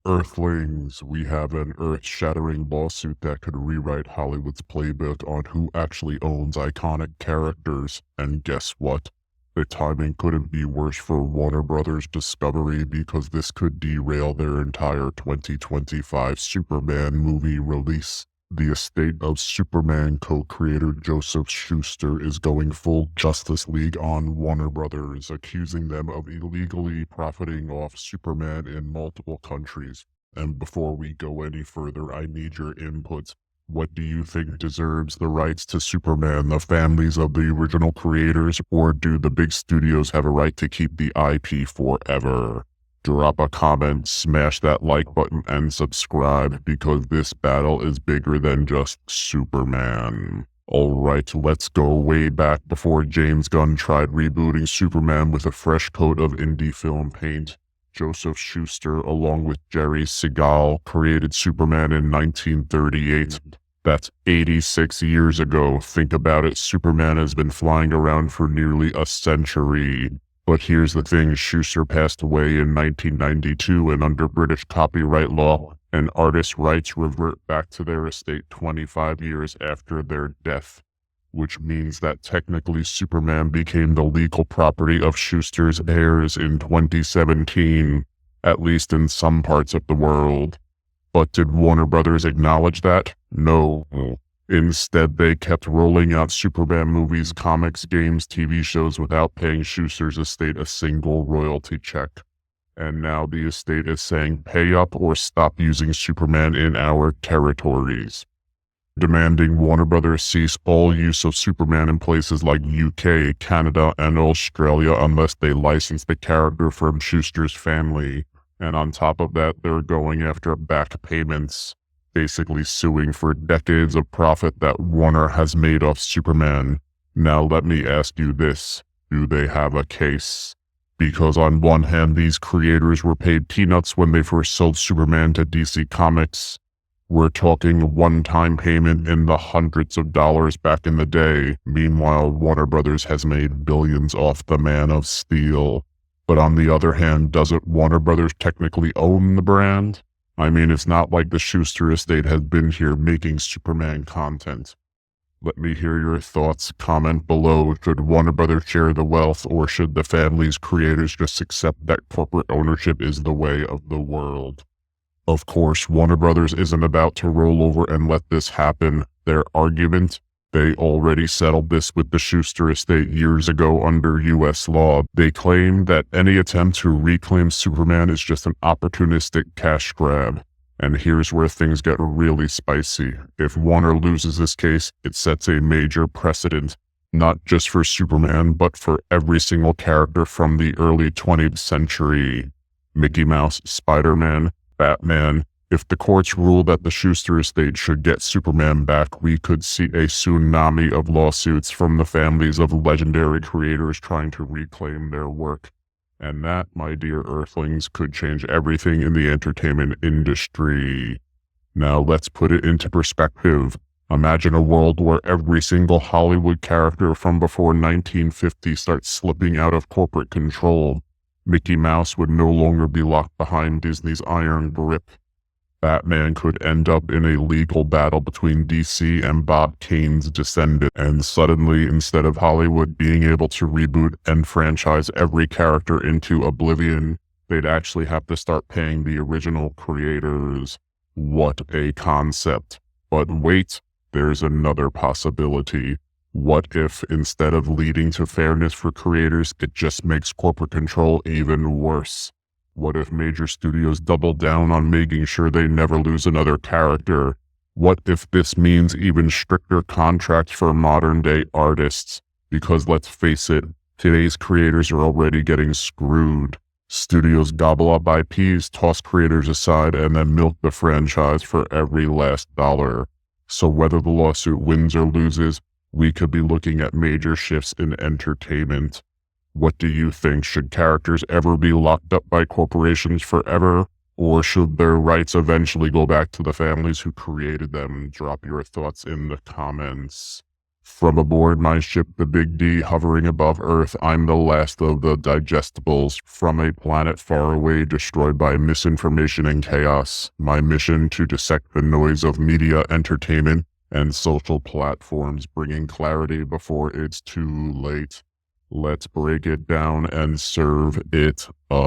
Earthlings, we have an earth-shattering lawsuit that could rewrite Hollywood's playbook on who actually owns iconic characters. And guess what? The timing couldn't be worse for Warner Brothers Discovery because this could derail their entire 2025 Superman movie release. The estate of Superman co-creator Joseph Shuster is going full Justice League on Warner Brothers, accusing them of illegally profiting off Superman in multiple countries. And before we go any further, I need your input. What do you think deserves the rights to Superman, the families of the original creators, or do the big studios have a right to keep the IP forever? Drop a comment, smash that like button, and subscribe because this battle is bigger than just Superman. Alright, let's go way back before James Gunn tried rebooting Superman with a fresh coat of indie film paint. Joseph Shuster, along with Jerry Siegel, created Superman in 1938. That's 86 years ago. Think about it, Superman has been flying around for nearly a century. But here's the thing, Shuster passed away in 1992, and under British copyright law, an artist's rights revert back to their estate 25 years after their death, which means that technically Superman became the legal property of Shuster's heirs in 2017, at least in some parts of the world. But did Warner Brothers acknowledge that? No. Instead, they kept rolling out Superman movies, comics, games, TV shows without paying Shuster's estate a single royalty check. And now the estate is saying pay up or stop using Superman in our territories, demanding Warner Brothers cease all use of Superman in places like UK, Canada, and Australia unless they license the character from Shuster's family. And on top of that, they're going after back payments, basically suing for decades of profit that Warner has made off Superman. Now let me ask you this, do they have a case? Because on one hand, these creators were paid peanuts when they first sold Superman to DC Comics. We're talking one-time payment in the hundreds of dollars back in the day. Meanwhile, Warner Brothers has made billions off the Man of Steel. But on the other hand, doesn't Warner Brothers technically own the brand? I mean, it's not like the Shuster estate has been here making Superman content. Let me hear your thoughts. Comment below. Should Warner Brothers share the wealth, or should the family's creators just accept that corporate ownership is the way of the world? Of course, Warner Brothers isn't about to roll over and let this happen. Their argument? They already settled this with the Shuster estate years ago under US law. They claim that any attempt to reclaim Superman is just an opportunistic cash grab. And here's where things get really spicy. If Warner loses this case, it sets a major precedent, not just for Superman, but for every single character from the early 20th century. Mickey Mouse, Spider-Man, Batman. If the courts rule that the Shuster estate should get Superman back, we could see a tsunami of lawsuits from the families of legendary creators trying to reclaim their work. And that, my dear Earthlings, could change everything in the entertainment industry. Now let's put it into perspective. Imagine a world where every single Hollywood character from before 1950 starts slipping out of corporate control. Mickey Mouse would no longer be locked behind Disney's iron grip. Batman could end up in a legal battle between DC and Bob Kane's descendant, and suddenly, instead of Hollywood being able to reboot and franchise every character into oblivion, they'd actually have to start paying the original creators. What a concept. But wait, there's another possibility. What if, instead of leading to fairness for creators, it just makes corporate control even worse? What if major studios double down on making sure they never lose another character? What if this means even stricter contracts for modern-day artists? Because let's face it, today's creators are already getting screwed. Studios gobble up IPs, toss creators aside, and then milk the franchise for every last dollar. So whether the lawsuit wins or loses, we could be looking at major shifts in entertainment. What do you think? Should characters ever be locked up by corporations forever? Or should their rights eventually go back to the families who created them? Drop your thoughts in the comments. From aboard my ship, the Big D, hovering above Earth, I'm the last of the Digestibles, from a planet far away destroyed by misinformation and chaos. My mission to dissect the noise of media, entertainment, and social platforms, bringing clarity before it's too late. Let's break it down and serve it up.